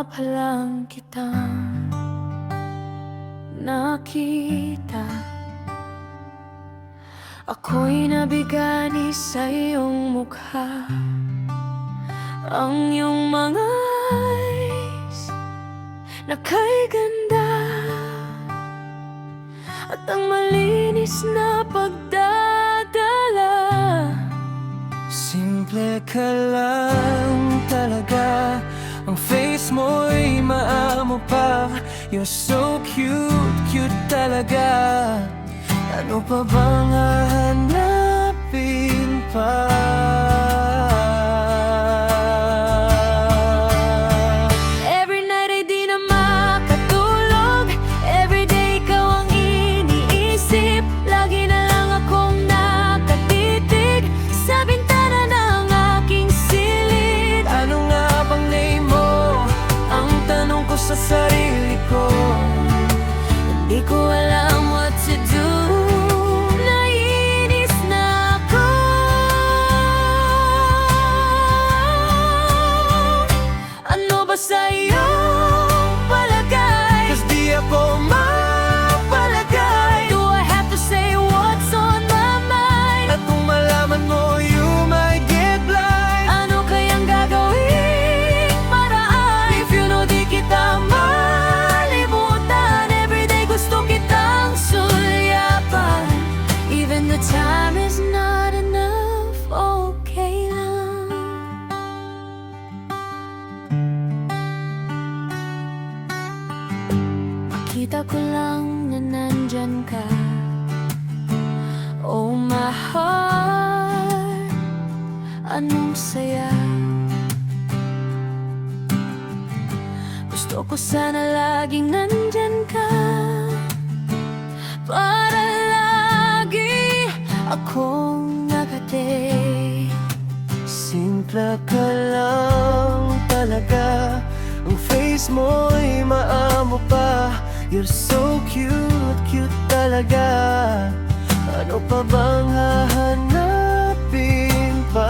pa lang kitang nakita, ako'y nabigani sa iyong mukha. Ang iyong mga eyes na kay ganda, at ang malinis na pagdadala. Simple ka lang talaga, ang face mo'y maamo pa. You're so cute, cute talaga. Ano pa bang hahanapin pa? Every night ay di na makatulog, everyday ikaw ang iniisip. Lagi na lang akong nakatitig sa bintana ng aking silid. Ano nga bang name mo? Ang tanong ko sa sarili ko. Hindi ko alam what to do. Naiinis na ako. Ano ba sa iyong palagay? 'Cause di ako mapalagay. Do I have to say what's on my mind? At kung malaman mo, you might get blind. Ano kayang gagawin paraan? If you know di kita malimutan, everyday gusto kitang sulyapan. Even the time is not enough, okay lang. Makita ko lang na nandyan ka. Oh my heart, anong saya. Gusto ko sana laging nandyan ka, para lagi akong nakate. Simple ka lang talaga, ang face mo'y maamo pa. You're so cute, cute talaga. Ano pa bang hahanapin pa?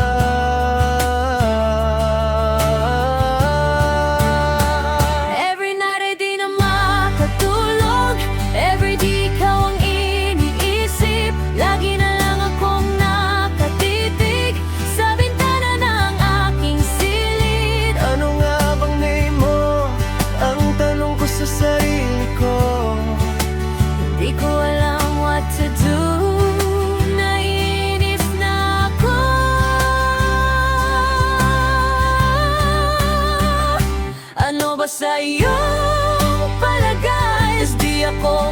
Every night ay di na makatulog, everyday ikaw ang iniisip. Lagi na lang akong nakatitig sa bintana ng aking silid. Ano nga bang name mo? Ang tanong ko sa sarili ko. Hindi ko alam what to do. Naiinis na ako. Ano ba sa iyong palagay? Di ako